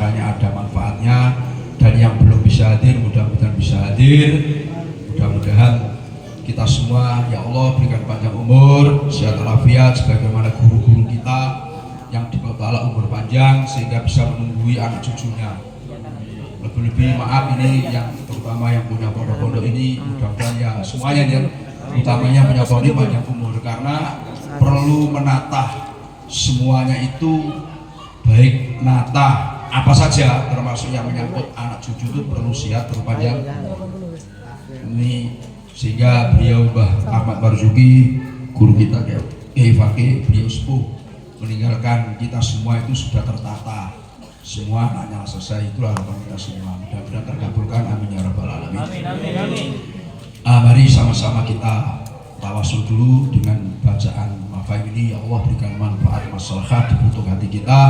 kiranya ada manfaatnya, dan yang belum bisa hadir mudah-mudahan bisa hadir. Mudah-mudahan kita semua ya Allah berikan panjang umur, sehat walafiat sebagaimana guru-guru kita yang dibekali umur panjang sehingga bisa menunggui anak cucunya. Lebih-lebih maaf ini yang terutama yang punya pondok-pondok ini, mudah-mudahan ya semuanya ya, utamanya punya pondok panjang umur, karena perlu menata semuanya itu, baik nata apa saja termasuk yang menyangkut anak cucu itu perlu sehat berpanjang ini, sehingga beliau Mbah Ahmad Marzuki guru kita Kiai Fakih, beliau sepuh meninggalkan kita semua itu sudah tertata semua, anaknya selesai. Itulah harapan kita semua, mudah-mudahan terkabulkan, amin ya rabbal alamin. Mari sama-sama kita tawasul dulu dengan bacaan mafaim ini. Ya Allah berikan manfaat maslahat untuk hati kita,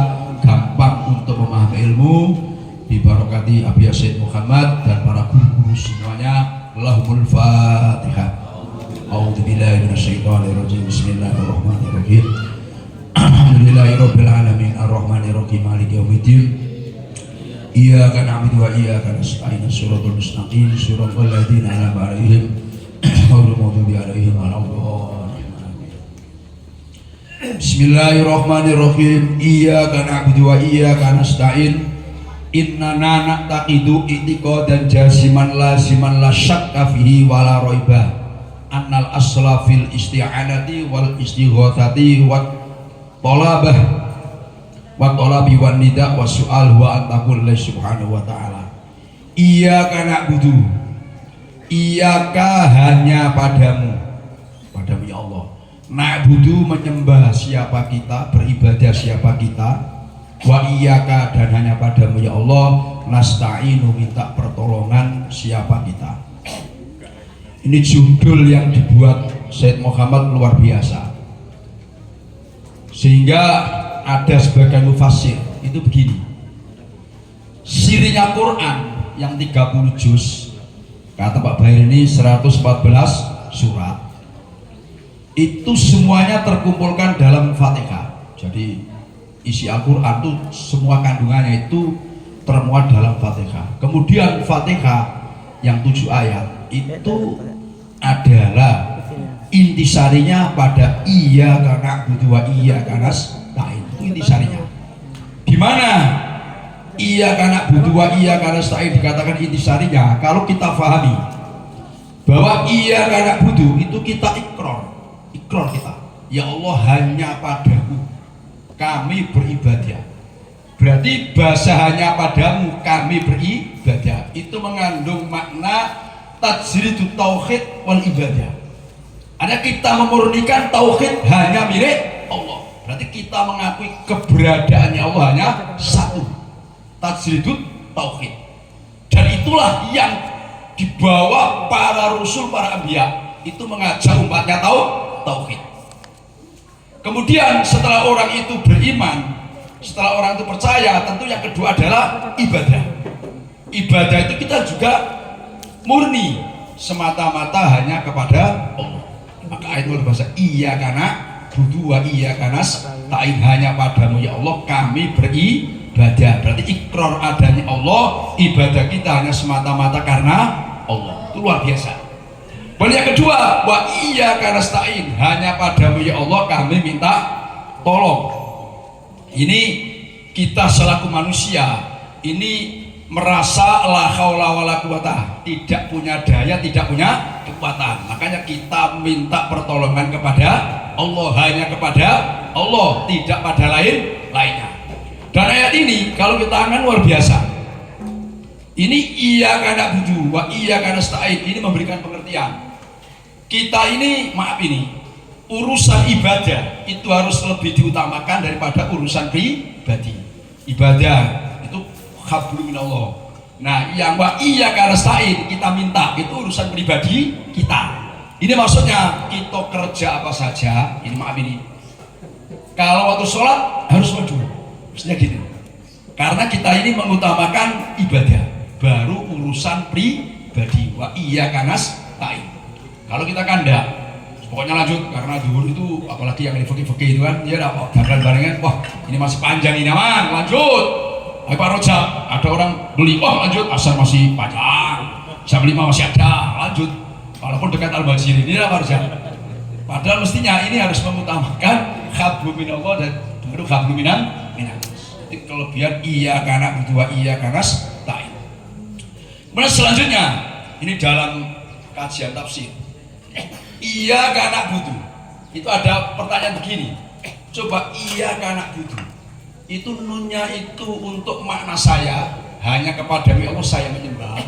gampang untuk memahami ilmu, bibarakati Abi Said Muhammad dan para guru-guru semuanya. Allahumul Fatihah. A'udzubillahi minasyaitonirrajim. Bismillahirrahmanirrahim. Alhamdulillahirabbil alamin arrahmanirrahim maliki yaumiddin. Iyyaka na'budu wa iyyaka nasta'in. Shiratal mustaqim shiratal ladzina an'amta 'alaihim ghairil maghdubi 'alaihim waladdallin. Bismillahirrahmanirrahim. Iyyaka na'budu wa iyyaka nasta'in. Innana na'taqidu i'tiqadan jaziman laziman la syakka fihi wala raibah annal asla fil isti'anati wal istighatsati wat talabah wa talabi wan nida wa su'al wa antaqul lillahi subhanahu wa ta'ala. Iyyaka na'budu, iyyaka hanya padamu ya Allah. Na'budu menyembah siapa kita, beribadah siapa kita. Wa iyyaka dan hanya padamu ya Allah nasta'inu minta pertolongan siapa kita. Ini judul yang dibuat Said Muhammad luar biasa, sehingga ada sebagian mufassir itu begini, sirinya Quran yang 30 juz, kata Pak Bahir ini 114 surat, itu semuanya terkumpulkan dalam Fatihah. Jadi isi Al-Quran itu semua kandungannya itu termuat dalam Fatihah. Kemudian Fatihah yang 7 ayat itu adalah intisarinya pada iyyaka na'budu wa iyyaka nasta'in. Itu intisarinya. Di mana iyyaka na'budu wa iyyaka nasta'in dikatakan intisarinya? Kalau kita pahami bahwa iyyaka na'budu itu kita ikrar kita, ya Allah hanya padamu kami beribadah. Berarti bahasa hanya padamu kami beribadah itu mengandung makna tajridut tauhid wal ibadah. Ada kita memurnikan tauhid hanya milik Allah. Berarti kita mengakui keberadaannya Allah hanya satu. Tajridut tauhid. Dan itulah yang dibawa para rasul, para anbiya itu mengajak umatnya tauhid. Kemudian setelah orang itu beriman, setelah orang itu percaya, tentu yang kedua adalah ibadah. Ibadah itu kita juga murni semata-mata hanya kepada Allah. Maka ayat berbahasa iyyaka na'budu wa iyyaka nasta'in, hanya padamu ya Allah kami beribadah. Berarti ikrar adanya Allah, ibadah kita hanya semata-mata karena Allah. Itu luar biasa. Dan yang kedua, wa iyyaka nasta'in, hanya padamu ya Allah kami minta tolong. Ini kita selaku manusia ini merasa la haula wala quwata, tidak punya daya, tidak punya kekuatan. Makanya kita minta pertolongan kepada Allah, hanya kepada Allah, tidak pada lainnya. Dan ayat ini kalau kita angan luar biasa. Ini iyyaka na'budu wa iyyaka nasta'in, ini memberikan pengertian. Kita ini, maaf ini, urusan ibadah itu harus lebih diutamakan daripada urusan pribadi. Ibadah itu hablum minallah. Nah, yang wa iyyaka nasta'in kita minta itu urusan pribadi kita. Ini maksudnya kita kerja apa saja, ini maaf ini. Kalau waktu sholat harus maju, maksudnya gitu. Karena kita ini mengutamakan ibadah, baru urusan pribadi. Wa iyyaka nasta'in. Kalau kita kan enggak, pokoknya lanjut, karena zuhur itu apalagi yang di fikih itu kan dia dapat gambaran barengan, wah ini masih panjang ini aman, lanjut. Hai Pak Rojak, ada orang beli, oh lanjut, asar masih panjang, jam 5 masih ada, lanjut. Walaupun dekat Al-Bajir ini lah Pak Rojak. Padahal mestinya ini harus mengutamakan khablu minallah dan baru khablu minan. Jadi kelebihan iya karena berdua iya karena lain. Kemudian selanjutnya ini dalam kajian tafsir. Iya karena butuh. Itu ada pertanyaan begini. Coba iya karena butuh. Itu nunnya itu untuk makna saya hanya kepada Allah saya menyembah,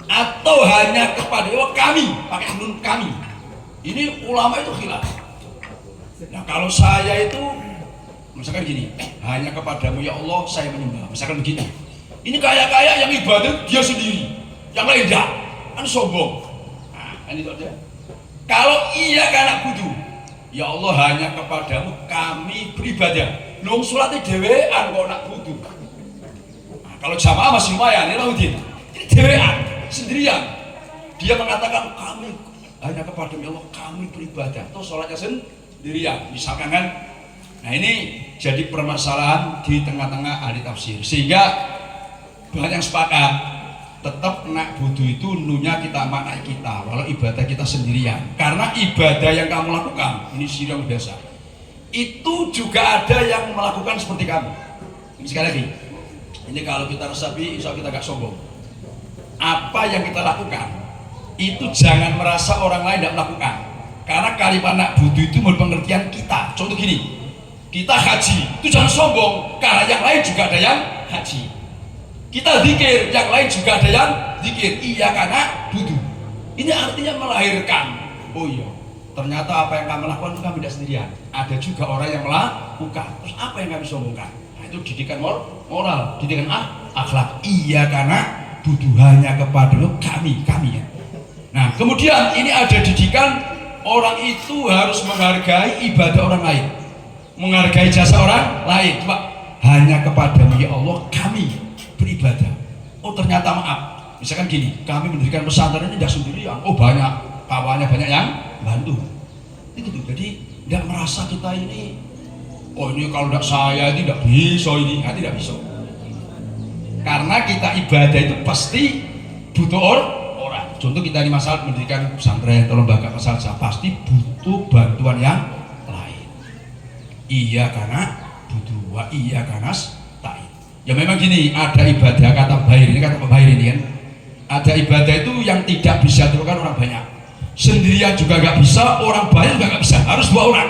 atau hanya kepada Allah kami pakai nun kami. Ini ulama itu khilaf. Nah kalau saya itu misalkan gini, hanya kepadamu ya Allah saya menyembah, misalkan begini. Ini kaya-kaya yang ibadah dia sendiri, yang lain enggak, kan sombong. Nah kan itu aja. Kalau iya karena butuh, ya Allah hanya kepadamu kami beribadah. Nung sholatnya dewean kok nak butuh. Nah, kalau jamaah masih lumayan, ini Laudin. Ini dewean, sendirian. Dia mengatakan kami hanya kepada Allah kami beribadah. Atau sholatnya sendirian, misalkan kan. Nah ini jadi permasalahan di tengah-tengah ahli tafsir. Sehingga banyak yang sepakat tetap nak butuh itu nunya kita maknai kita, walau ibadah kita sendirian. Karena ibadah yang kamu lakukan ini sirang biasa. Itu juga ada yang melakukan seperti kamu. Ini sekali lagi, ini kalau kita resapi, insya Allah kita gak sombong. Apa yang kita lakukan itu jangan merasa orang lain tidak melakukan. Karena kalimat nak butuh itu menurut pengertian kita. Contoh gini, kita haji itu jangan sombong, karena yang lain juga ada yang haji. Kita zikir, yang lain juga ada yang zikir. Iya karena butuh. Ini artinya melahirkan. Oh iya, ternyata apa yang kami lakukan itu kami tidak sendirian. Ada juga orang yang melakukan. Terus apa yang kami sombongkan? Nah, itu didikan moral, didikan akhlak. Iya karena butuh hanya kepada kami ya. Nah kemudian ini ada didikan orang itu harus menghargai ibadah orang lain, menghargai jasa orang lain. Coba hanya kepadamu ya Allah kami beribadah. Oh ternyata maaf, misalkan gini, kami mendirikan pesantren ini tidak sendirian. Oh banyak kawannya, banyak yang bantu. Itu jadi tidak merasa kita ini, oh ini kalau tidak saya ini tidak bisa ini, tidak bisa. Karena kita ibadah itu pasti butuh orang. Contoh kita ini masalah mendirikan pesantren atau lembaga saja pasti butuh bantuan yang lain. Iya karena butuh, wa iya karena ta'in. Ya memang gini, ada ibadah kata Bair ini, kata Pak Bair ini kan, ada ibadah itu yang tidak bisa dilakukan orang banyak. Sendirian juga nggak bisa, orang banyak juga nggak bisa, harus dua orang.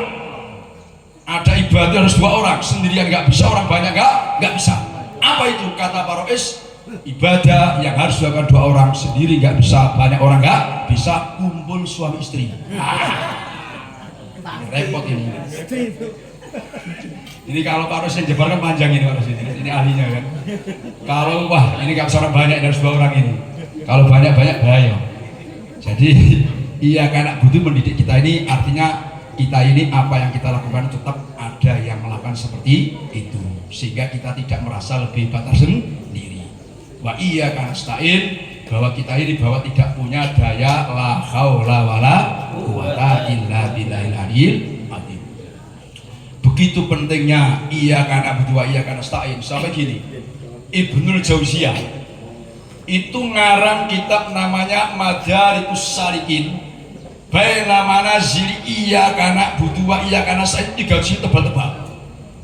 Ada ibadah harus dua orang, sendirian nggak bisa, orang banyak nggak bisa. Apa itu? Kata Pak Rois, ibadah yang harus dilakukan dua orang, sendiri nggak bisa, banyak orang nggak bisa, kumpul suami istri. Repot ini. Ini kalau Pak Rois yang jebar kan panjang ini Pak Rois ini ahlinya kan. Kalau wah ini nggak bisa orang banyak, harus dua orang ini. Kalau banyak-banyak bahaya. Jadi iya karena butuh mendidik kita ini artinya kita ini apa yang kita lakukan tetap ada yang melakukan seperti itu sehingga kita tidak merasa lebih batas sendiri. Wa iya karena stain bahwa kita ini bahwa tidak punya daya la haula wala quwata illa billahil aliyil azim. Begitu pentingnya iya karena butuh, iya karena stain sampai gini. Ibnul Jauziyah itu ngarang kitab namanya Madarikus Salikin baina manazil iya karena butuh wa iya karena saya 3 jilid tebal-tebal.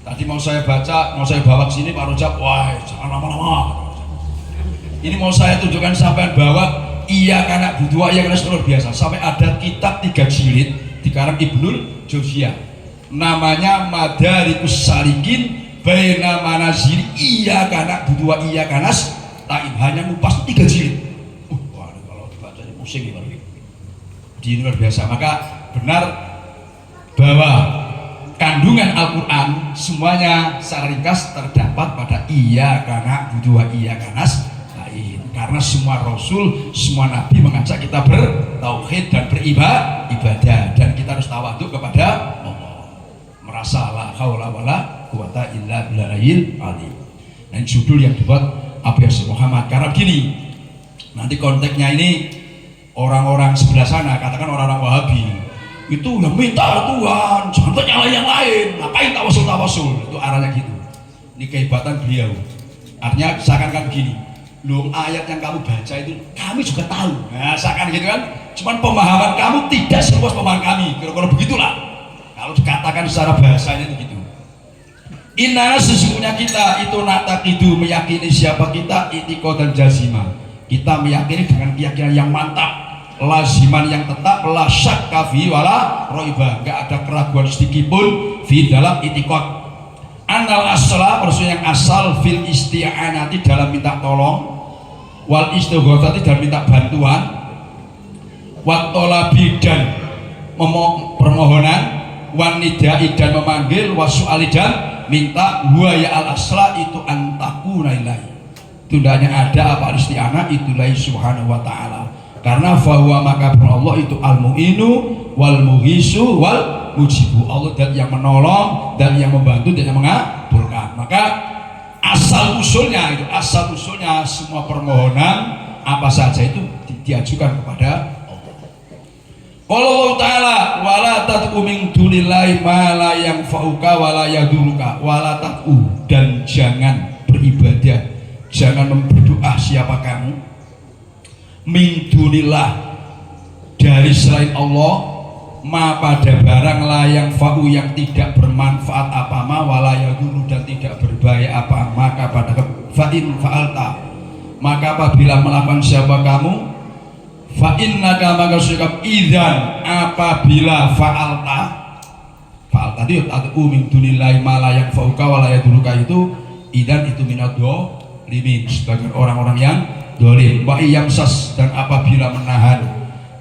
Tadi mau saya baca, mau saya bawa ke sini Pak Rojak, wah jangan lama-lama. Ini mau saya tunjukkan sampai bahwa iya karena butuh wa iya karena luar biasa. Sampai ada kitab 3 jilid dikarang Ibnul Jauziyah namanya Madarikus Salikin baina manazil iya karena butuh wa iya karena ta'in, hanya ngupas 3 jilid. Wah, kalau dibaca pusing ini. Di luar biasa. Maka benar bahwa kandungan Al-Quran semuanya secara ringkas terdapat pada iya karena butuh iya karena ta'in. Karena semua Rasul, semua Nabi mengajak kita bertauhid dan beribadah, dan kita harus tawaduk kepada Allah. Merasa la haula wala quwata illa billahil alim. Dan judul yang dibuat Abias Muhammad karena begini, nanti konteksnya ini orang-orang sebelah sana, katakan orang-orang Wahabi itu yang minta Tuhan, jangan nyalain yang lain, ngapain tawasul, itu arahnya gitu. Ini kehebatan beliau. Artinya seakan-akan begini, loh ayat yang kamu baca itu kami juga tahu. Nah seakan gitu kan, cuman pemahaman kamu tidak seluas pemahaman kami, kira-kira begitulah kalau dikatakan secara bahasanya itu gitu. Inna sesungguhnya kita itu natakidu meyakini siapa kita itiko dan jazima, kita meyakini dengan keyakinan yang mantap, laziman yang tetap, la syakka fi wala roiba, nggak ada keraguan sedikit pun fi dalam itikad. Anal asla maksudnya yang asal fil isti'anati dalam minta tolong, wal istighotsati dalam minta bantuan, wat tolabi dan permohonan, wan nidai dan memanggil, wasu'ali dan minta, huwa ya al asla itu antakuna ilahi, itu hanya ada apa isti'anah itulah subhanahu wa ta'ala, karena fahuwa maka Allah itu al mu'inu wal muhisu wal mujibu, Allah dan yang menolong dan yang membantu dan yang mengabulkan. Maka asal usulnya semua permohonan apa saja itu diajukan kepada Allah. Qala Allah Ta'ala wala tad'u min dunillahi ma la yanfa'uka wa la yaduruka, wala tad'u, dan jangan beribadah, jangan berdoa siapa kamu, min dunillah, dari selain Allah, ma pada barang layang fa'u yang tidak bermanfaat apa ma walaya dulu dan tidak berbahaya apa, maka pada fa'in fa'alta, maka apabila melakukan siapa kamu, fa'in naka maka sikap idan apabila fa'alta itu atau min dunillahi ma layang fa'uka walaya dulu itu idan itu minadho limin, sebagai orang-orang yang dolim, wa iyamsas, dan apabila menahan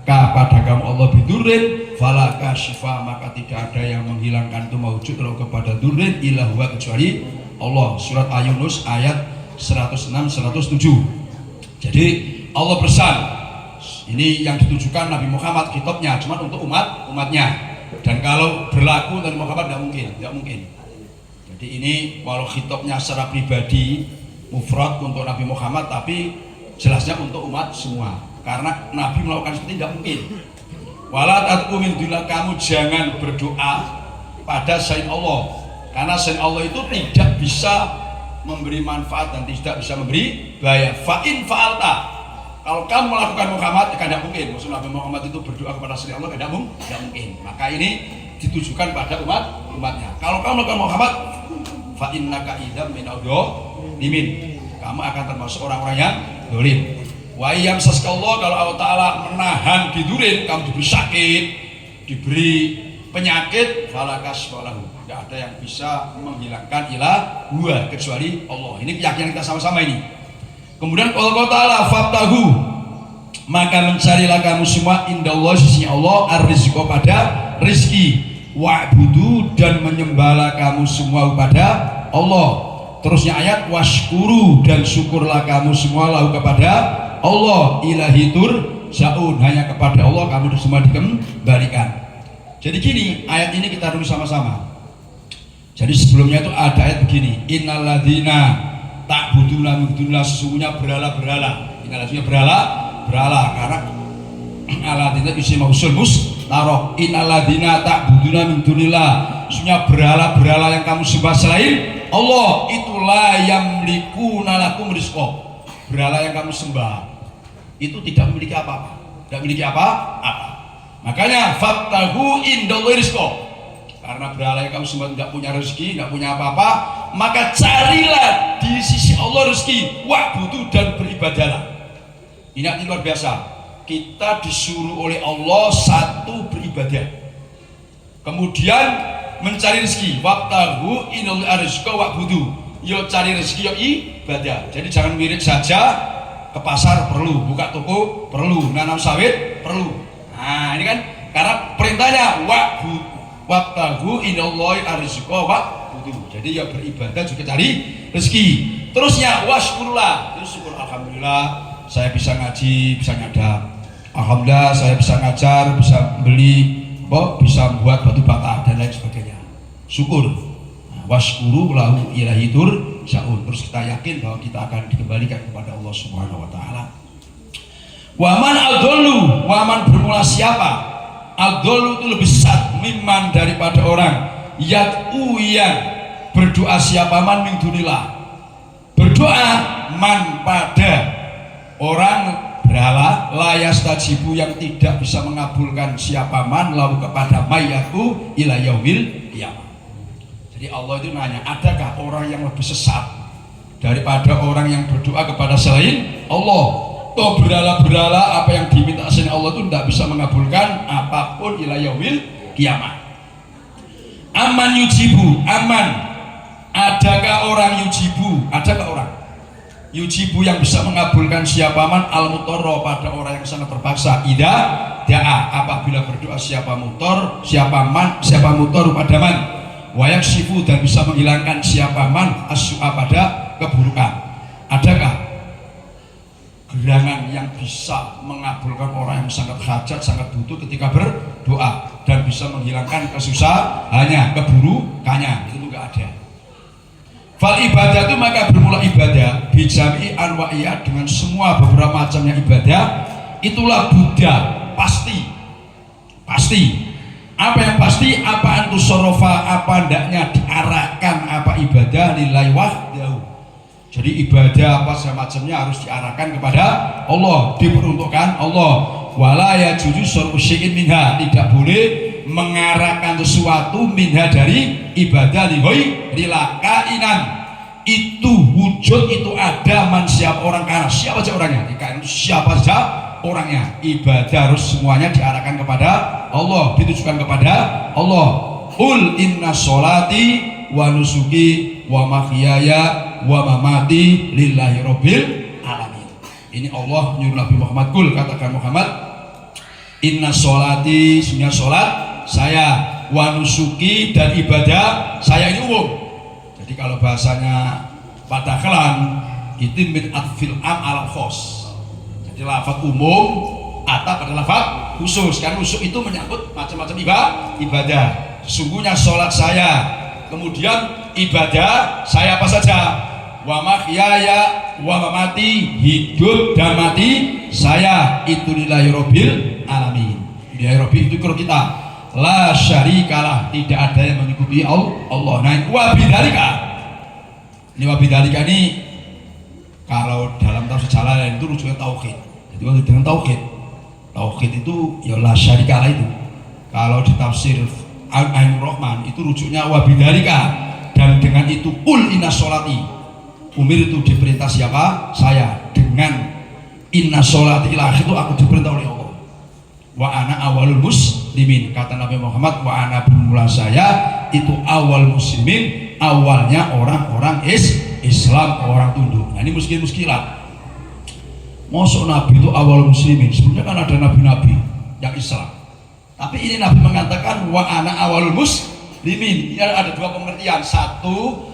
kepada kamu Allah bidurin fala kashifa, maka tidak ada yang menghilangkan itu maujud kalau kepada durin illa huwa kecuali Allah. Surat Al-Yunus ayat 106 107. Jadi Allah bersan, ini yang ditujukan Nabi Muhammad kitabnya cuma untuk umatnya, dan kalau berlaku Nabi Muhammad tidak mungkin. Jadi ini walau kitabnya secara pribadi mufrad untuk Nabi Muhammad, tapi jelasnya untuk umat semua, karena Nabi melakukan seperti tidak mungkin. Wala tad'u min dunillah, kamu jangan berdoa pada selain Allah, karena selain Allah itu tidak bisa memberi manfaat dan tidak bisa memberi bahaya. Fa'in fa'alta, kalau kamu melakukan Muhammad tidak mungkin. Maksud Nabi Muhammad itu berdoa kepada selain Allah tidak mungkin. Maka ini ditujukan pada umatnya. Kalau kamu melakukan Muhammad, fa'innaka idam min adh-dhalimin, kamu akan termasuk orang-orang yang dolim. Wa iyam saskallah, kalau Allah Ta'ala menahan bidurin, kamu diberi sakit, diberi penyakit, falakas falahu, tidak ada yang bisa menghilangkan ilah huwa kecuali Allah. Ini keyakinan kita sama-sama ini. Kemudian Allah Ta'ala fabtahu, maka mencarilah kamu semua indallah sisi Allah ar-rizqa pada rizki, wa'budu, dan menyembahlah kamu semua kepada Allah. Terusnya ayat washkuru, dan syukurlah kamu semua lahu kepada Allah, ilahi turja'un, hanya kepada Allah kamu semua dikembalikan. Jadi gini, ayat ini kita rumus sama-sama. Jadi sebelumnya itu ada ayat begini, innalladzina ta'buduna min dunillah, sesungguhnya berhala-berhala. Innalladzina berhala, karena alladzina isim mausul mustaroh. Innalladzina ta'buduna min dunillah, sesungguhnya berhala-berhala yang kamu sembah selain Allah, itulah yamlikuna lakum rizqa. Berhala yang kamu sembah itu tidak memiliki apa-apa, Makanya fattahu indallahi rizqa, karena berhala yang kamu sembah tidak punya rezeki, tidak punya apa-apa, maka carilah di sisi Allah rezeki, wa'budu, dan beribadahlah. Ini arti luar biasa. Kita disuruh oleh Allah satu beribadah, kemudian mencari rezeki, fattahu indallahi rizqa wa'budu. Yo cari rezeki, yo ibadah. Jadi jangan mirip saja, ke pasar perlu, buka toko perlu, nanam sawit perlu. Nah ini kan karena perintahnya wabtahu inallahi arrizqa wa'budu. Jadi ya beribadah juga cari rezeki. Terusnya waskurlah, itu syukur, alhamdulillah saya bisa ngaji, bisa nyadar, alhamdulillah saya bisa ngajar, bisa beli, bisa membuat batu bata dan lain sebagainya. Syukur. Waskuru lahu ilahi turja'un. Terus kita yakin bahwa kita akan dikembalikan kepada Allah Subhanahu wa taala. Waman adollu, waman bermula siapa? Adollu itu lebih sesat mimman daripada orang yad'u yang berdoa siapa man min dunillah, berdoa man pada orang berhala layas tajibu yang tidak bisa mengabulkan siapa man lalu kepada mayyaku ila yaumil qiyamah. Jadi Allah itu nanya, adakah orang yang lebih sesat daripada orang yang berdoa kepada selain Allah? Toh berhala-berhala apa yang diminta selain Allah itu tidak bisa mengabulkan apapun ila yaumil qiyamah. Aman yujibu, aman, adakah orang yujibu, adakah orang yujibu yang bisa mengabulkan siapa man al mutorro pada orang yang sangat terpaksa ida da'a apabila berdoa siapa mutor siapa mutor pada man wayak sifu dan bisa menghilangkan siapa man asyu'a pada keburukan. Adakah gerangan yang bisa mengabulkan orang yang sangat hajat, sangat butuh ketika berdoa dan bisa menghilangkan kesusahannya, keburukannya? Itu enggak ada. Fal ibadah itu maka bermula ibadah bijami anwa'iyah dengan semua beberapa macamnya ibadah. Itulah Buddha pasti apa yang pasti apa antusorofa apa hendaknya diarahkan apa ibadah lillahi wahdahu. Jadi ibadah apa semacamnya harus diarahkan kepada Allah, diperuntukkan Allah. Wala yajuzu syar'u syai'in minha, tidak boleh mengarahkan sesuatu minha dari ibadah li kainan. Itu wujud, itu ada man siapa orang kana, siapa saja orangnya, siapa saja orangnya. Ibadah harus semuanya diarahkan kepada Allah, ditujukan kepada Allah. Qul inna sholati wa nusuki wa mahyaya wa mamati lillahi rabbil alamin. Ini Allah nyuruh Nabi Muhammad, kul katakan Muhammad, inna sholati, sesungguhnya sholat saya, wa nusuki dan ibadah saya ini umum. Jadi kalau bahasanya pada kelan itu min atfil am al khos. Jadi lafaz umum atau pada lafaz khusus, kan khusus itu menyangkut macam-macam ibadah. Sesungguhnya sholat saya, kemudian ibadah saya apa saja, wa mahyaya wa mamati, hidup dan mati saya itu lillahi rabbil alamin. Lillahi rabbil itu kalau kita la syarikalah, tidak ada yang mengikuti Allah. Nah, wa bidzalika. Ini wa bidzalika ini kalau dalam tafsir Jalalain itu rujuknya tauhid. Jadi waktu dengan tauhid itu ya la syarikalah itu. Kalau di tafsir Ainur Rahman itu rujuknya wa bidzalika, dan dengan itu ul inna sholati, umir itu diperintah siapa? Saya. Dengan inna sholati ilah itu aku diperintah oleh Allah. Wa ana awalul muslimin, kata Nabi Muhammad, wa ana bermula saya itu awal muslimin, awalnya orang-orang Islam, orang tunduk. Nah ini muskilat. Masuk Nabi itu awal muslimin, sebenarnya kan ada nabi-nabi yang Islam, tapi ini Nabi mengatakan wa ana awalul muslimin. Ini ada dua pengertian. Satu,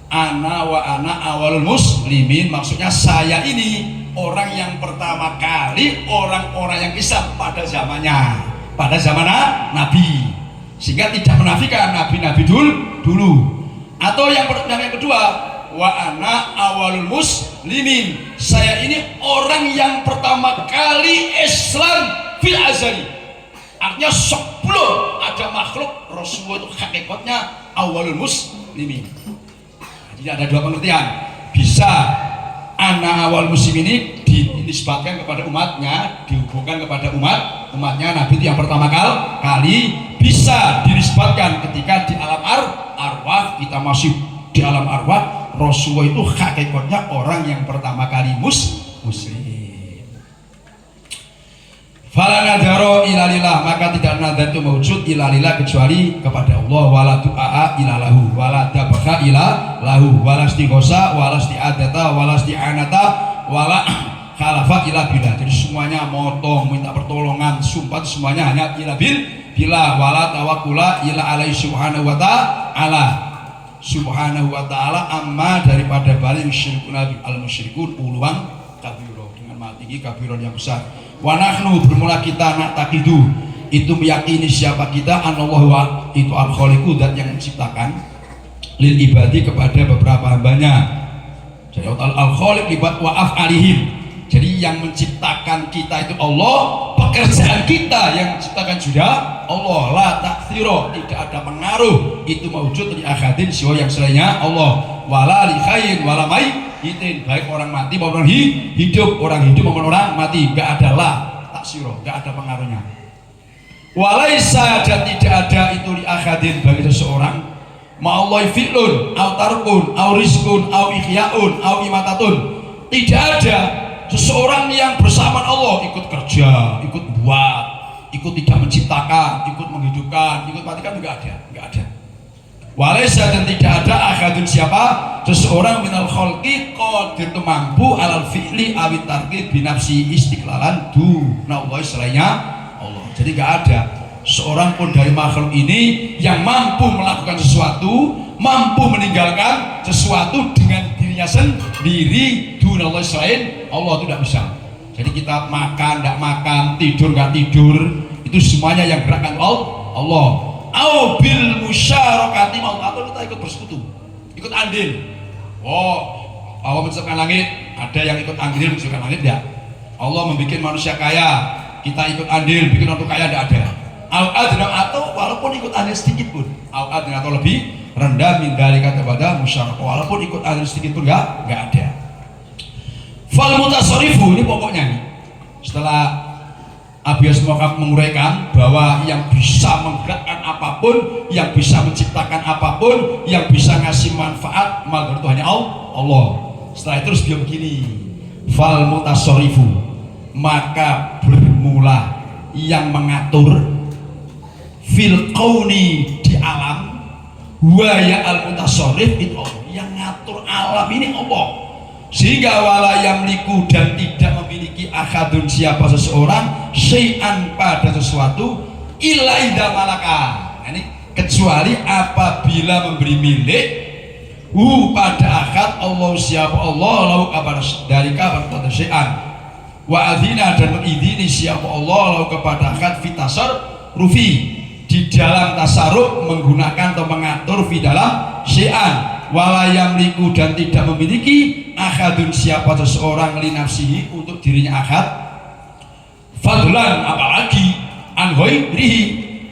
ana wa ana awalul muslimin, maksudnya saya ini orang yang pertama kali orang-orang yang Islam pada zamannya, pada zaman Nabi, sehingga tidak menafikan nabi-nabi dulu. Atau yang kedua, wa ana awalul muslimin, saya ini orang yang pertama kali Islam fil azali. Artinya sebelum ada makhluk, Rasulullah itu hakikatnya awalul muslimin. Jadi ada dua pengertian. Bisa ana awal muslim ini dinisbatkan kepada umatnya, dihubungkan kepada umatnya Nabi itu yang pertama kali. Bisa dinisbatkan ketika di alam arwah, kita masih di alam arwah, Rasulullah itu hakikatnya orang yang pertama kali muslim. Fala nadharo ilalillah, maka tidak nadhar itu mewujud ilalillah kecuali kepada Allah. Wala du'a ilalahu, wala dabakha ilalahu, wala istighosa, wala isti'adata, wala isti'anata, wala khalafa ila billah. Jadi semuanya motong, minta pertolongan, sumpah semuanya hanya ila billah. Wala tawakkula ila alaihi subhanahu wa ta'ala, subhanahu wa ta'ala amma daripada balik musyrikun al musyrikun uluan kabiro, dengan mati kabiron yang besar. Wa nahnu bermula kita nak takidu itu meyakini siapa kita, anallahu itu al-khaliqu, dan yang menciptakan lil ibadi kepada beberapa hambanya. Jadi al-khaliq libat wa af'alihim, jadi yang menciptakan kita itu Allah, pekerjaan kita yang menciptakan juga Allah. La ta'thiro, tidak ada pengaruh itu mewujud di akhadin siwa yang selainnya Allah. Wala li khairin wala itin, baik orang mati maupun orang hidup, orang hidup maupun orang mati, gak ada lah tak siro, gak ada pengaruhnya. Walaisa, dan tidak ada itu li akhadin bagi seseorang ma'allahi fi'lun au tarkun au rizkun au ikhyaun au imatatun. Tidak ada seseorang yang bersama Allah ikut kerja, ikut buat, ikut tidak menciptakan, ikut menghidupkan, ikut matikan, juga ada, enggak ada. Walaisa, dan tidak ada akhadun siapa seseorang minal khalqi qadir itu mampu alal fi'li awit tarki binafsi istiqlalan duna Allah selainnya Allah. Jadi enggak ada seorang pun dari makhluk ini yang mampu melakukan sesuatu, mampu meninggalkan sesuatu dengan dirinya sendiri duna Allah selain Allah, itu tidak bisa. Jadi kita makan, tidak makan, tidur, nggak tidur, itu semuanya yang gerakkan Allah. Au bil musyarakati, atau kita ikut bersekutu, ikut andil. Allah menciptakan langit, ada yang ikut andil menciptakan langit, ya. Allah membuat manusia kaya, kita ikut andil bikin orang kaya, tidak ada. Au adna, atau walaupun ikut andil sedikit pun, au adna, atau lebih rendah min dzalika kepada musyarakah, walaupun ikut andil sedikit pun nggak ada. Fal mutasarrifu, ini pokoknya nih. Setelah Abias Mokab menguraikan bahwa yang bisa menggerakkan apapun, yang bisa menciptakan apapun, yang bisa ngasih manfaat malah itu hanya Allah. Setelah itu terus dia begini, fal mutasarrifu, maka bermula yang mengatur fil qauni, di alam, wa ya al mutasarrif, itu Allah yang ngatur alam ini, Allah. Sehingga wala yamliku, dan tidak memiliki akhadun siapa seseorang syai'an pada sesuatu illa idza malaka, ini kecuali apabila memberi milik pada akhad Allah siapa Allah lau kepada dari kabar pada syai'an wa adzina, dan mengidini siapa Allah lau kepada akhad fitasar rufi, di dalam tasarruf menggunakan atau mengatur di dalam syai'an. Wala yamliku, dan tidak memiliki akhadun siapa seseorang li nafsihi untuk dirinya akhad, fadlan apalagi an ghairihi,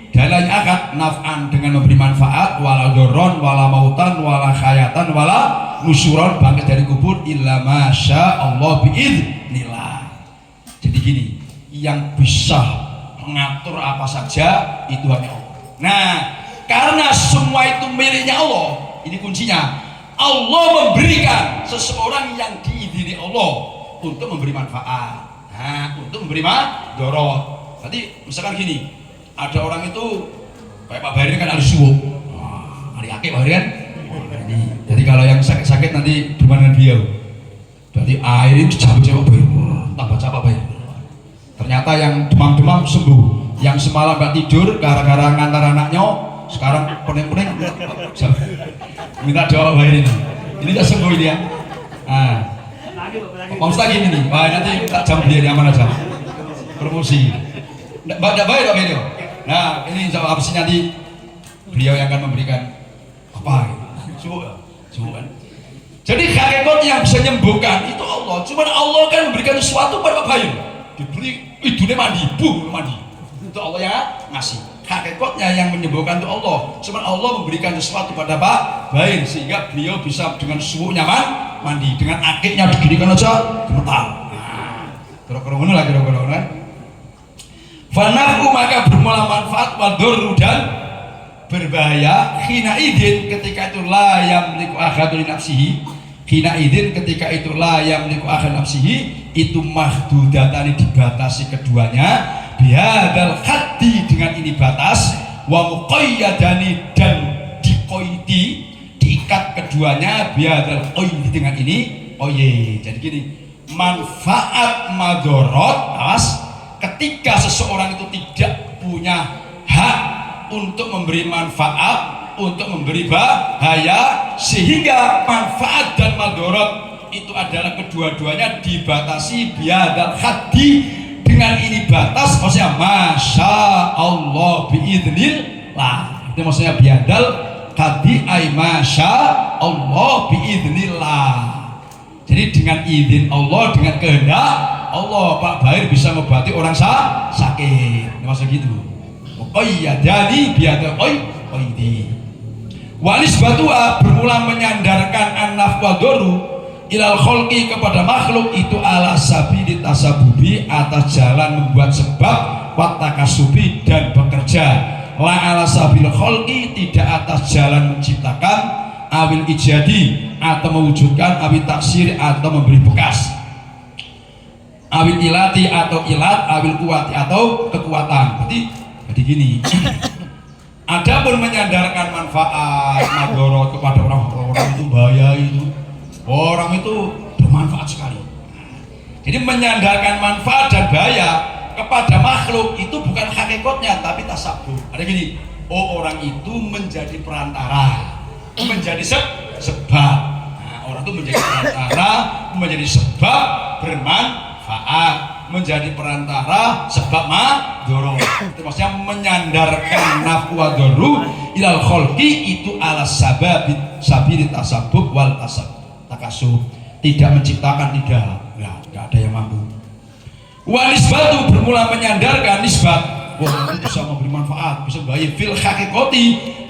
dalanya akhad naf'an dengan memberi manfaat, wala dhurran wala mautan wala khayatan wala nusyuran, bangkit dari kubur, illa masya Allah biidznillah. Jadi gini, yang bisa mengatur apa saja itu hanya Allah. Nah, karena semua itu miliknya Allah, ini kuncinya. Allah memberikan seseorang yang diizini Allah untuk memberi manfaat, untuk memberi madorot. Nanti misalkan gini, ada orang itu kayak Pak Bahri kan harus suwuk, hari akik Pak Bahri kan. Jadi kalau yang sakit-sakit nanti gimana beliau? Berarti air itu cabut-cabut Pak Bahri, tambah capek Pak Bahri. Ternyata yang demam-demam sembuh, yang semalam gak tidur gara-gara ngantar anaknya, sekarang pening-pening minta doa Bahri ini tak sembuh ini ya. Pak Ustaz gini nih, nanti tak jam dia nyaman aja promosi. Tidak baik Pak Bahri. Nah ini insya Allah nanti beliau yang akan memberikan apa? Sembuh kan. Jadi hakikat yang bisa menyembuhkan itu Allah. Cuma Allah kan memberikan sesuatu pada Pak Bahri. Diberi hidupnya mandi, mandi. Itu Allah yang ngasih. Hakikatnya yang menyembuhkan itu Allah. Cuma Allah memberikan sesuatu pada Pak Bahri sehingga beliau bisa dengan suhu nyaman mandi, dengan akiknya diginikan aja gemetar. Kira-kira lagi kira-kira. Fanafu, maka bermula manfaat, wadurru, dan berbahaya, hina idin ketika itu la yamliku akhadu li nafsihi, hina idin ketika itu la yamliku akhadu nafsihi, itu mahdudatani, dibatasi keduanya, bihadal khaddi, dengan ini batas, wa muqayyadani, dan dikoidi, diikat keduanya, bihadal qaidi, dengan ini jadi gini, manfaat madorot, ketika seseorang itu tidak punya hak untuk memberi manfaat, untuk memberi bahaya, sehingga manfaat dan madorot itu adalah kedua-duanya dibatasi bihadal khaddi, dengan ini batas, maksudnya masya Allah biidznillah, itu maksudnya biadal kadi ay masya Allah biidznillah. Jadi dengan izin Allah, dengan kehendak Allah, Pak Bahri bisa mengobati orang sakit, maksud gitu. Qayyadani biadal qaidi walis batua, bermula menyandarkan an-naf wa doru, ilal kholqi kepada makhluk itu ala sabili tasabubi atas jalan membuat sebab watakasubi dan bekerja, la ala sabil kholqi tidak atas jalan menciptakan awil ijadi atau mewujudkan awil taksir atau memberi bekas, awil ilati atau ilat, awil kuwati atau kekuatan. Jadi gini. Adapun menyandarkan manfaat madorot kepada orang itu bahaya, itu orang itu bermanfaat sekali. Jadi menyandarkan manfaat dan bahaya kepada makhluk itu bukan hakikatnya tapi tasabbuh. Ada gini, oh orang itu menjadi perantara, menjadi sebab. Nah, orang itu menjadi perantara, menjadi sebab bermanfaat, menjadi perantara sebab madorot. Itu maksudnya menyandarkan naf'u wa dharru ilal kholqi itu ala sabili tasabbub wal takasub, tidak menciptakan, tidak ada yang mampu. Wa nisbatu bermula menyandarkan nisbat, wah itu bisa memberi manfaat, bisa bahaya fil hakikati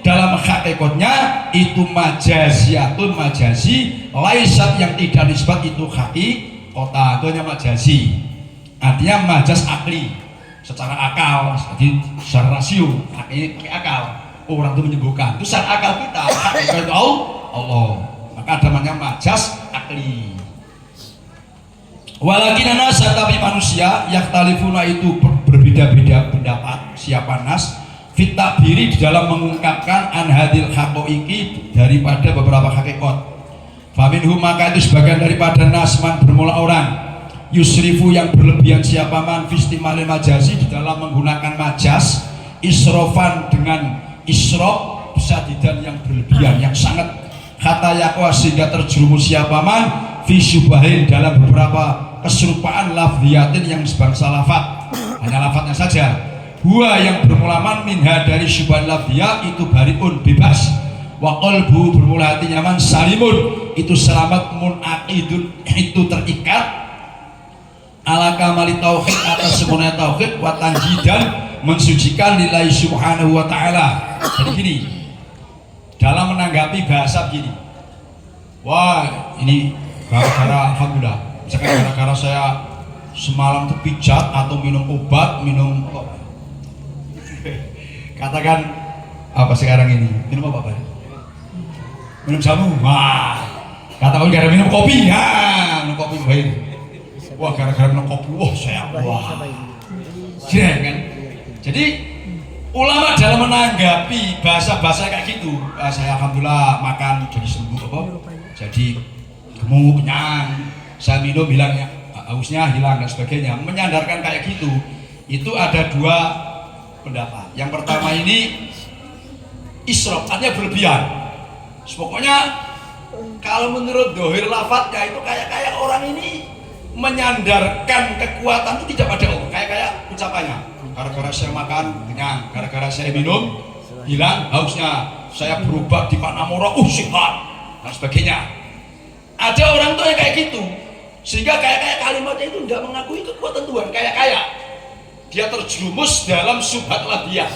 dalam hakikatnya itu majaziyatun majazi, laisat yang tidak nisbat itu hakikata, itu hanya majazi. Artinya majas akli, secara akal, jadi secara rasio, pakai akal. Orang itu menyembuhkan, itu secara akal kita, hakikat itu Allah. Maka namanya majas akli. Walakin nasa, tapi manusia yaktalifuna itu berbeda-beda pendapat siapa nas fit takbiri di dalam mengungkapkan an hadil haqaiqi daripada beberapa hakikat. Faminhum, maka itu sebagian daripada nasman bermula orang yusrifu yang berlebihan siapa man fistimalil majazi di dalam menggunakan majas isrofan dengan isrof besadidan yang berlebihan yang sangat kata yakwa sehingga terjerumus siapa man fi syubahin dalam beberapa keserupaan lafziyatin yang sebangsa lafad, hanya lafadnya saja. Huwa yang bermula man minha dari syubahan lafziyah itu bariun bebas, wa qalbu bermula hatinya man salimun itu selamat, munaqidun itu terikat ala kamali tauhid atas sempurna tauhid, wa tanjidan mensucikan lillahi subhanahu wa ta'ala. Jadi gini, dalam menanggapi bahasa begini, wah ini gara-gara alhamdulillah, misalkan gara-gara saya semalam terpijat atau minum obat, katakan apa sekarang ini, minum apa Pak? Minum jamu, wah katakan gara-gara minum kopi, ya minum kopi baik. Wah gara-gara minum kopi, wah saya wah kan. Jadi ulama dalam menanggapi bahasa-bahasa kayak gitu, saya alhamdulillah makan jadi sembuh apa, jadi gemuk, kenyang, saya minum hilang ya, hausnya hilang dan sebagainya, menyandarkan kayak gitu. Itu ada dua pendapat. Yang pertama ini isrof, artinya berlebihan. Pokoknya kalau menurut dohir lafadznya itu kayak orang ini menyandarkan kekuatan itu tidak pada Allah, kayak ucapannya. Gara-gara saya makan kenyang, gara-gara saya minum hilang hausnya, saya berubah di Panamora, sehat dan sebagainya. Ada orang tuh yang kayak gitu, sehingga kayak kalimatnya itu tidak mengakui kekuatan Tuhan, kayak dia terjerumus dalam subhat ladiyah.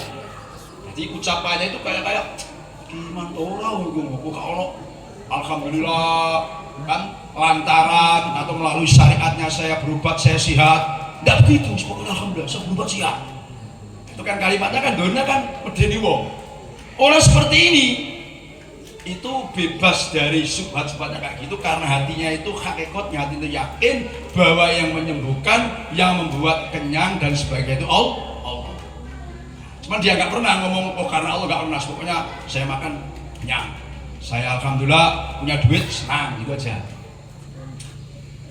Jadi ucapannya itu kayak gimana orang itu kalau alhamdulillah kan lantaran atau melalui syariatnya saya berobat, saya sehat. Tidak begitu, pokoknya alhamdulillah saya berobat sehat. Itu kan kalimatnya kan doanya kan medeni wong. Orang seperti ini itu bebas dari subhat-subhatnya kayak gitu, karena hatinya itu hakikatnya, hati itu yakin bahwa yang menyembuhkan, yang membuat kenyang dan sebagainya itu Allah. Cuman dia nggak pernah ngomong oh karena Allah, nggak pernah. Pokoknya saya makan kenyang, saya alhamdulillah punya duit senang, gitu aja.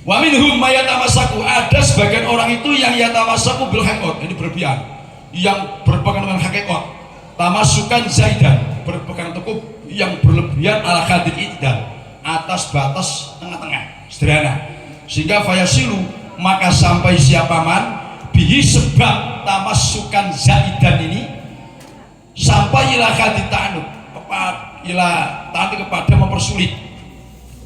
Wa minhum mayatamasaku, ada sebagian orang itu yang yatamasaku bil haqiqat, ini berlebihan, yang berpegang dengan hakikat, tamasukan zaidan, berpegang teguh yang berlebihan ala khadir idal, atas batas tengah-tengah sederhana, sehingga fayasilu maka sampai siapa man bihi sebab tamasukan zaidan ini sampai ila khadir ta'anud, kepada mempersulit,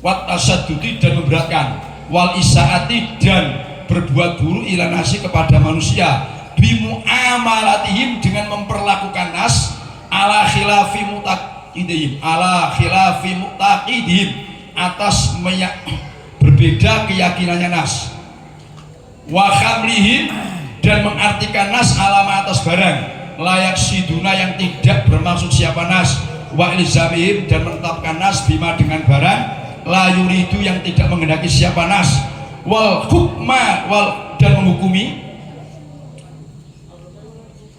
wat tasaddudi dan memberatkan, wal isaati dan berbuat buruk ila nasi kepada manusia, bimu'amalatihim dengan memperlakukan nas ala khilafi mu'taqidihim, atas berbeda keyakinannya nas. Wa khamlihim, dan mengartikan nas alama atas barang, layak siduna yang tidak bermaksud siapa nas. Wa ilzamihim, dan menetapkan nas bima dengan barang, la yuridu yang tidak menghendaki siapa nas. Wal hukma, dan menghukumi,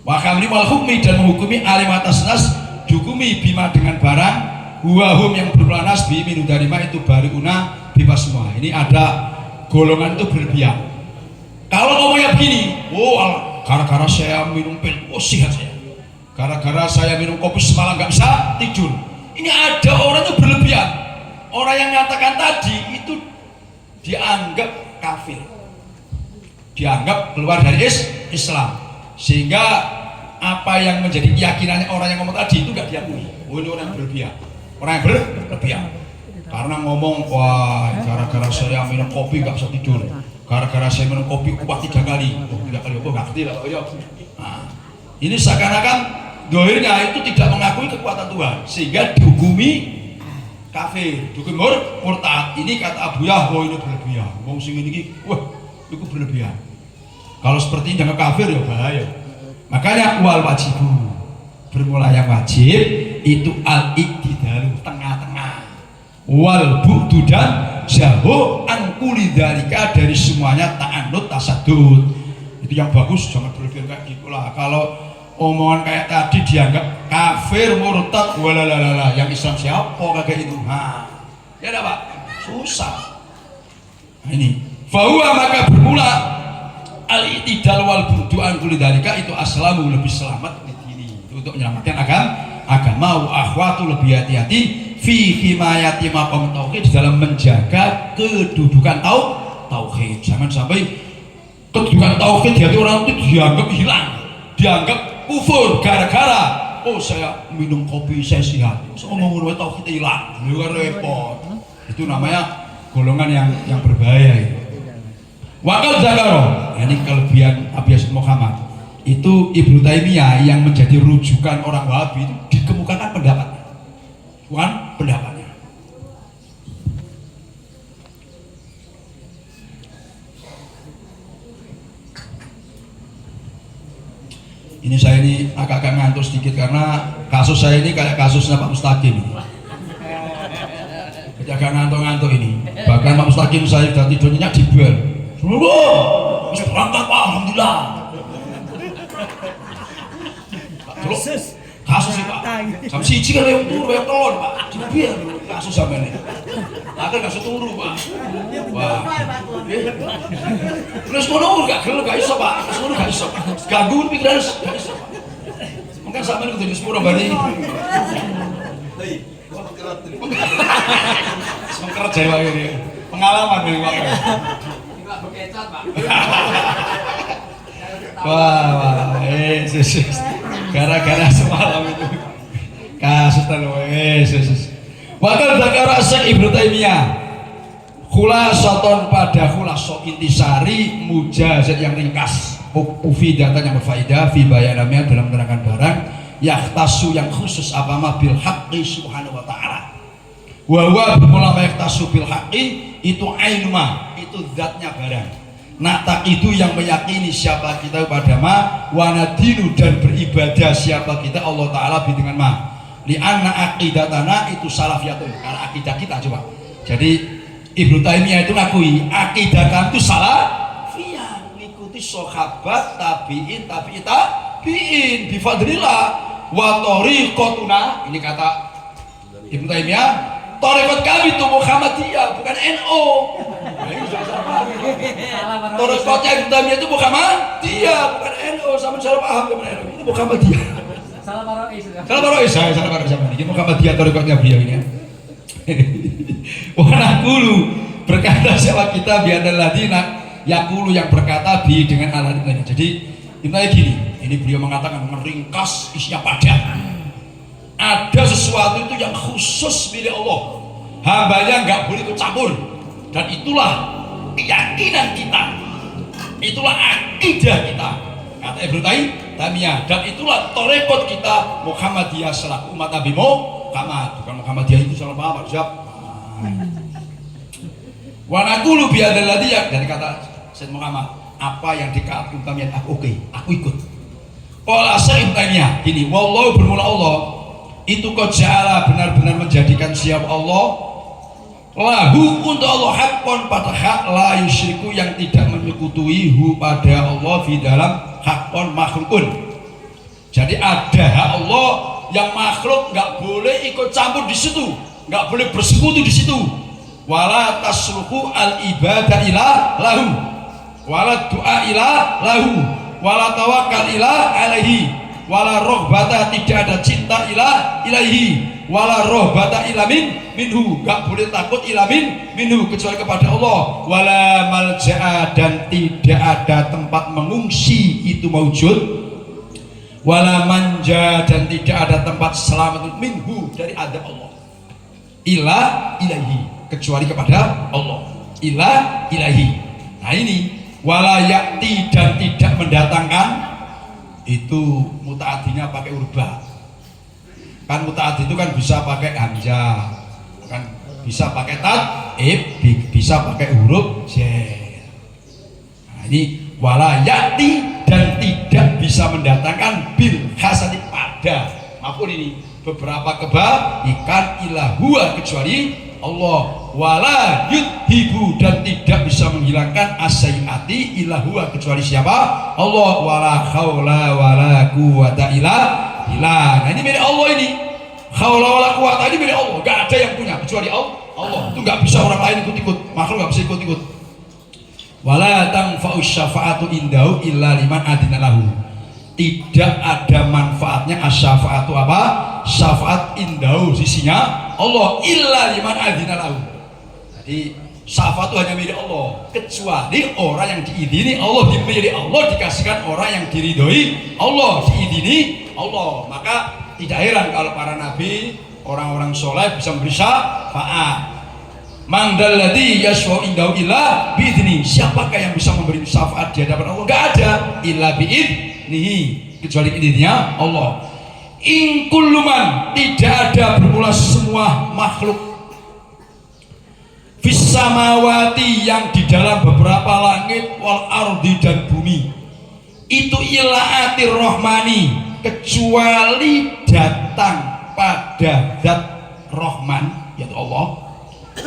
wa khamli wal hukmi, dan menghukumi alim atas nas, dihukumi bima dengan barang, huwahum yang bermula nas bi minu dari ma itu bariuna bebas semua. Ini ada golongan itu berlebihan. Kalau ngomongnya begini, gara-gara saya minum pil, sihat saya. Gara-gara saya minum kopi semalam nggak bisa tidur. Ini ada orang itu berlebihan. Orang yang mengatakan tadi itu dianggap kafir, dianggap keluar dari Islam, sehingga apa yang menjadi keyakinannya orang yang ngomong tadi itu nggak diakui. Ini orang yang berlebihan, orang yang berlebihan. Karena ngomong, wah gara-gara saya minum kopi nggak bisa tidur. Gara-gara saya minum kopi kuat 3 kali, 3 kali apa nggak ngerti lah. Nah, ini seakan-akan dohirnya itu tidak mengakui kekuatan Tuhan, sehingga dihukumi kafir, dihukumi murtad. Ini kata Abu Yah, ini berlebihan. Wong sing ini, wah, itu berlebihan. Kalau seperti ini jangan kafir ya bahaya. Makanya wal wajibu, bermula yang wajib itu al-iktidalu, tengah-tengah. Wal bu'du, dan jauh angkuli dari semuanya ta'anut tasadud. Itu yang bagus, jangan berlebihan kayak gitu lah. Kalau omongan kayak tadi dianggap kafir, murtad, walalala, yang Islam siapa kayak itu. Ya enggak Pak? Susah. Nah, ini fahuwa, maka bermula al-i'tidal wal bu'du angkuli dalika itu aslamu, lebih selamat ini untuk menyelamatkan agama. Wa akhwatu, lebih hati-hati fi himayati maqam tauhid, dalam menjaga kedudukan tauhid. Jangan sampai kedudukan tauhid di hati orang itu dianggap hilang, dianggap kufur gara-gara saya minum kopi saya sehat. Saya ngomong tauhid hilang, itu kan repot. Itu namanya golongan yang berbahaya itu. Wakil Zakaro, ini kelebihan Abi Yazid Muhammad. Itu Ibnu Taimiyah yang menjadi rujukan orang Wahabi itu dikemukakan pendapatnya. Bukan pendapatnya. Ini saya ini agak-agak ngantuk sedikit karena kasus saya ini kayak kasusnya Pak Mustaqim ini. Jadi agak ngantuk-ngantuk ini. Bahkan Pak Mustaqim saya sudah tidurnya di bel. Seluruh, bisa berangkat Pak, alhamdulillah. Kasus sih Pak, sama siji kan yang turu, yang telon Pak, biar kasus sama ini. Akan kasus turu Pak. Wah, terus ngono gak gelem gak iso Pak, terus ngono gak iso. Ganggu pikiran gak iso Pak. Mungkin sama ini kudu sepuro bari. Semengkeret jaya Pak ini, pengalaman dari Pak. Enggak bekecat Pak. Wah, gara-gara semalam itu kasus Yesus. Wakil Zakara Syekh Ibnu Taimiyah khulasaton, pada khulaso intisari mujazat yang ringkas, ufidatan yang berfaedah, fi bayanamnya dalam menerangkan barang, yahtasu yang khusus apa bil haqqi subhanahu wa ta'ala. Wa bermula yahtasu bil haqqi itu ainuma, itu zatnya barang. Nak itu yang meyakini siapa kita kepada ma, wanadinu, dan beribadah siapa kita Allah Ta'ala dengan ma. Li'anna aqidatana itu salafiyatun, karena akidah kita coba. Jadi Ibnu Taimiyah itu ngakui akidah kan itu salafiyah, mengikuti sahabat, tabi'in, bifadrillah wa thariqatuna. Ini kata Ibnu Taimiyah, thariqat kami itu Muhammadiyah, bukan NU. Thariqatnya Ibnu Taimiyah itu Muhammadiyah, bukan NU. Sama salah paham kepada NU. Ini Muhammadiyah. Salah parois sama ini. Muhammadiyah thariqatnya beliau ini. Wanakulu, berkata siapa kita biadal ladina yakulu, yang berkata bi dengan alat lain. Jadi intinya gini, ini beliau mengatakan meringkas isinya padat. Ada sesuatu itu yang khusus milik Allah, hambanya nggak boleh ikut campur, dan itulah keyakinan kita, itulah akidah kita, kata Ibnu Taimiyah, dan itulah thariqat kita Muhammadiyah selaku umat Nabi Muhammad. Bukan Muhammadiyah itu salah paham Pak Jab. Wa naqulu bi hadzal ladzi, dari kata Sayyid Muhammad, apa yang dikatakan kami aku oke, aku ikut. Qala Syekh Taimiyah ini, wallahu bermula Allah itu kau ja'ala benar-benar menjadikan siapa Allah lahu untuk Allah hakon pada hak la yusyriku yang tidak menyekutui hu pada Allah di dalam hakon makhlukun. Jadi ada hak Allah yang makhluk nggak boleh ikut campur di situ, nggak boleh bersekutu di situ. Wala tasruku al ibadah ilah lahu, wala doa ilah lahu, wala tawakal ilah alaihi, wala rohbata tidak ada cinta ilah ilahi, wala rohbata ilamin minhu, gak boleh takut ilamin minhu kecuali kepada Allah, wala malja'a dan tidak ada tempat mengungsi itu mawujud, wala manja dan tidak ada tempat selamat minhu dari adab Allah, ilah ilahi kecuali kepada Allah, ilah ilahi. Nah ini wala yakti dan tidak mendatangkan, itu mutaadinya pakai urba. Kan mutaadi itu kan bisa pakai hamzah, kan bisa pakai taib, bisa pakai huruf jar. Nah ini wala yakti dan tidak bisa mendatangkan bil hasadi pada maupun ini beberapa kebaikan ilahua kecuali Allah, wala yudhibu dan tidak bisa menghilangkan asyai'ati ilahua kecuali siapa? Allah, wala khawla wala quwata illa billah. Nah ini milik Allah ini, khawla wala quwata ini milik Allah, gak ada yang punya kecuali Allah. Itu gak bisa orang lain ikut-ikut, makhluk gak bisa ikut-ikut. Wala tanfa'u syafa'atu indahu illa liman adina lahu, tidak ada manfaatnya asyafaatu apa? Syafaat indahu sisinya Allah illa liman adzina lahu. Jadi syafaat itu hanya milik Allah kecuali orang yang diizini Allah, dimiliki Allah, dikasihkan orang yang diridhoi Allah, diizini Allah. Maka tidak heran kalau para nabi, orang-orang soleh bisa memberi syafaat. Man dalladzi yashfa'u indahu illa bi'idznihi, siapakah yang bisa memberi syafaat di hadapan Allah? Enggak ada, illa bi'idznihi kecuali izinnya Allah. In kulluman tidak ada bermula semua makhluk fis samawati yang di dalam beberapa langit wal ardi dan bumi itu ila atir rahmani kecuali datang pada zat Rahman yaitu Allah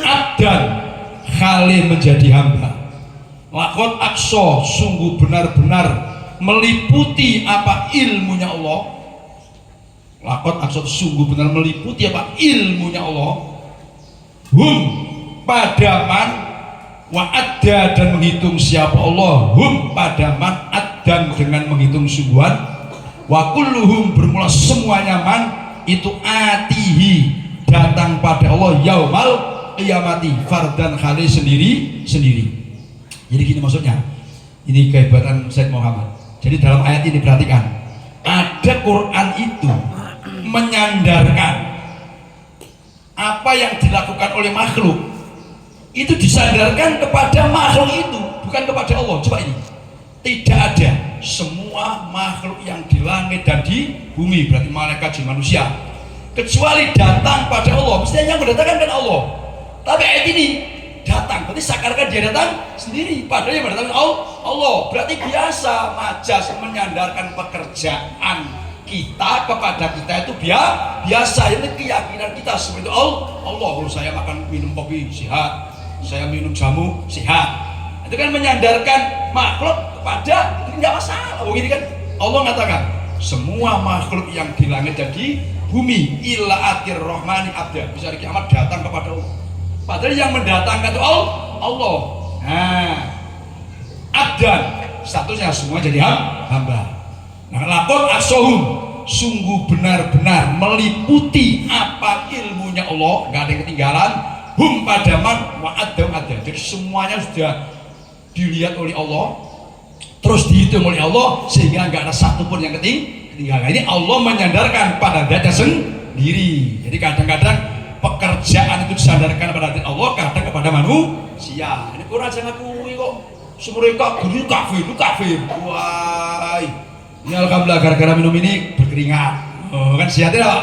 adan khalih menjadi hamba. Lakon akso sungguh benar-benar meliputi apa ilmunya Allah. Lakon akso sungguh benar meliputi apa ilmunya Allah. Hum padaman wa adda dan menghitung siapa Allah. Hum padaman addan dengan menghitung sungguhan. Wa kulluhum bermula semuanya man itu atihi datang pada Allah yaumal qiyamati fardan khali sendiri. Jadi gini maksudnya, ini kehebatan Sayyid Muhammad. Jadi dalam ayat ini perhatikan, ada Quran itu menyandarkan apa yang dilakukan oleh makhluk itu disandarkan kepada makhluk itu, bukan kepada Allah. Coba ini, tidak ada semua makhluk yang di langit dan di bumi, berarti malaikat jin manusia, kecuali datang pada Allah. Mestinya yang mendatangkan kan Allah, tapi ayat ini datang, berarti seakan-akan dia datang sendiri, padahal yang mendatangkan Allah. Berarti biasa majas menyandarkan pekerjaan kita kepada kita itu biasa, ini keyakinan kita seperti itu. Allah, kalau saya makan minum kopi sehat, saya minum jamu sehat, itu kan menyandarkan makhluk kepada itu, tidak masalah. Begini kan Allah mengatakan semua makhluk yang di langit dan di bumi illa atir rahmani abda, bisa di kiamat datang kepada Allah, padahal yang mendatangkan itu Allah. Nah, abdan statusnya semua jadi hamba. Nah, lakon asohum sungguh benar-benar meliputi apa ilmunya Allah, nggak ada yang ketinggalan. Hum padaman wa adam ada, jadi semuanya sudah dilihat oleh Allah, terus dihitung oleh Allah, sehingga nggak ada satupun yang ketinggalan. Ini Allah menyandarkan pada dada sendiri. Jadi kadang-kadang pekerjaan itu disandarkan pada Allah, kadang kepada manusia. Ini kurang jangan akui kok semureka guru kafir. Wah, ini alhamdulillah gara-gara minum ini berkeringat. Oh, kan sehat ya Pak?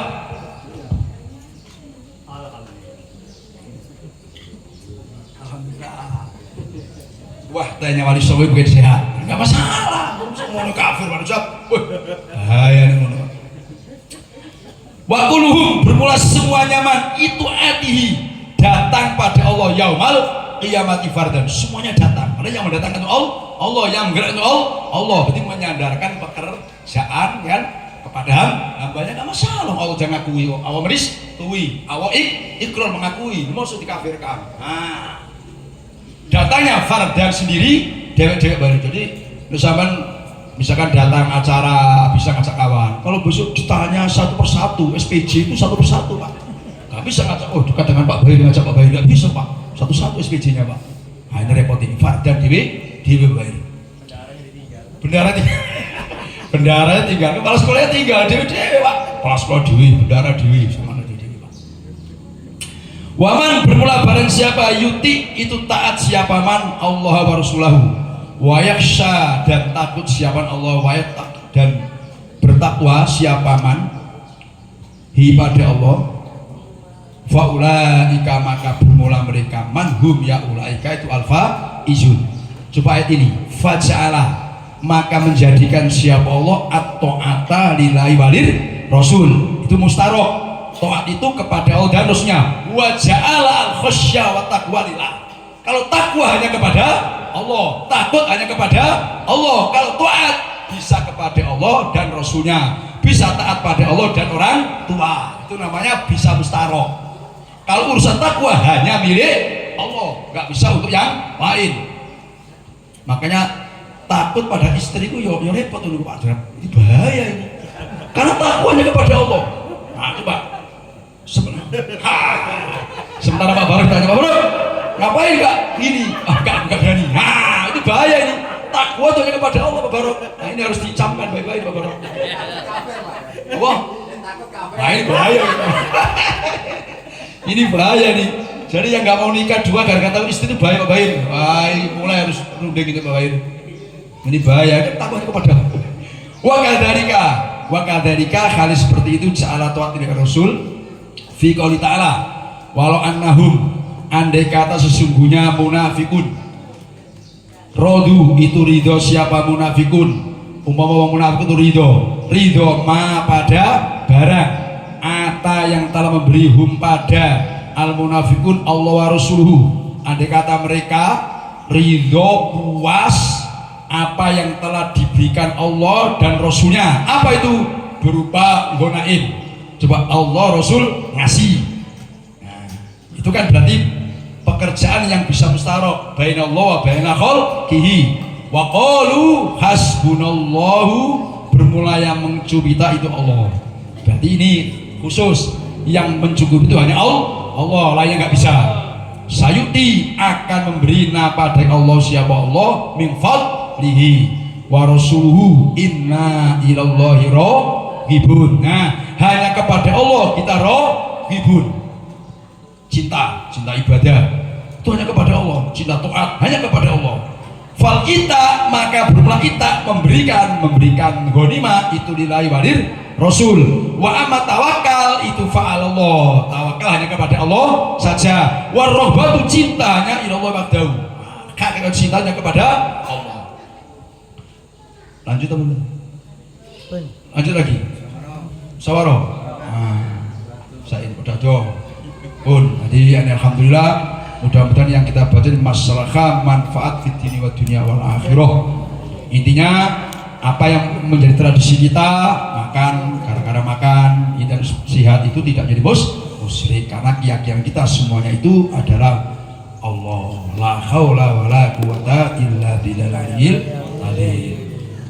Alhamdulillah. katanya wali songo bukan sehat, nggak masalah. Semua kafir manusia, bahaya nih ngono. Wa kulluhum bermula semuanya man itu atihi datang pada Allah yaumal qiyamati fardan, semuanya datang. Karena yang mendatangkan itu Allah, yang menggerak itu Allah. Berarti menyandarkan pekerjaan kan kepada hambanya, nggak masalah. Allah jangan ngakui, Allah meristui, Allah ikrar mengakui, maksud dikafirkan. Nah, datangnya fardan sendiri, dewek-dewek baru. Jadi misalkan datang acara bisa ngajak kawan, kalau besok ditanya satu persatu, SPJ itu satu persatu Pak, nggak bisa ngajak, oh dekat dengan Pak Bayu, ngajak Pak Bayu, nggak bisa Pak, satu-satu SPJ nya Pak. Nah ini repotin, fardan dewe Bayu, bendaranya tinggal, kepala sekolahnya tinggal, dewe Pak, kepala sekolah dewe, bendara dewe, semuanya dewe Pak. Waman bermula bareng siapa yuti itu taat siapa man Allah wa Rasulahu, wayaksha dan takut siapa Allah, wayak dan bertakwa siapa man hi pada Allah, faulaika maka bermula mereka manhum ya ulaika itu alfa izun. Coba ayat ini, faja'ala maka menjadikan siapa Allah at-ta'ata lillahi walir rasul, itu mustarok, taat itu kepada Allah dan Rasulnya, wa ja'ala al-khasyya wa taqwa lillah. Kalau takwa hanya kepada Allah, takut hanya kepada Allah. Kalau taat bisa kepada Allah dan Rasulnya, bisa taat pada Allah dan orang tua, itu namanya bisa mustarok. Kalau urusan takwa hanya milik Allah, nggak bisa untuk yang lain. Makanya takut pada istriku yo repot dulu Pak Drap, ini bahaya ini, karena takwanya kepada Allah. Nah coba sementara Pak Barok tanya, Pak Barok ngapain enggak ini? Enggak berani. Nah, itu bahaya ini. Takwa itu hanya kepada Allah Pak Barok. Nah, ini harus dicamkan baik-baik Pak Barok. Wah. Nah, ini bahaya. Ini bahaya nih. Jadi yang nggak mau nikah dua gara-gara tahu istri itu bahaya Pak Bayu. Wah, ini mulai harus runding itu Pak Bayu. Ini bahaya, kan takwa kepada Allah. Wa kadzalika hal seperti itu ja'ala ta'at Rasul fi qouli ta'ala walau annahum, andai kata sesungguhnya munafikun rodu itu ridho siapa munafikun, umpama orang munafik itu ridho ma pada barang ata yang telah memberi hum pada al munafikun Allah wa rasuluhu, andai kata mereka ridho puas apa yang telah diberikan Allah dan Rasulnya, apa itu? Berupa gonain, coba Allah Rasul ngasih. Nah, itu kan berarti pekerjaan yang bisa mustarok bainallah wa baina khalqihi, wa qalu hasbunallahu, bermula yang mencubita itu Allah. Berarti ini khusus yang mencukupi itu hanya Allah, lainnya nggak bisa. Sayuti akan memberi pada Allah siapa Allah min fadlihi wa rasuluhu inna ilallahi raghibun. Nah, hanya kepada Allah kita raghibun. Cinta ibadah itu hanya kepada Allah, cinta taat hanya kepada Allah. Fal kita maka bermula kita memberikan ghanimah itu lillahi walir Rasul. Wa amma tawakal itu fa'alallah, tawakal hanya kepada Allah saja. Wa rohbatu cintanya ilallah wahdahu, hakikat cintanya kepada Allah. Lanjut apa? Lanjut lagi. Sawaro. Saya udah dong. Pun, jadi alhamdulillah mudah-mudahan yang kita baca masalah manfaat fid dini wa dunia wal akhirah. Intinya apa yang menjadi tradisi kita makan, gara-gara makan dan sihat itu tidak jadi musyrik, karena keyakinan kita semuanya itu adalah Allah, la haula wala quwata illa billahil azim.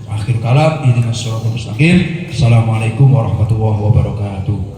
Akhir kalam, ihdinas siratal mustaqim. Assalamualaikum warahmatullahi wabarakatuh.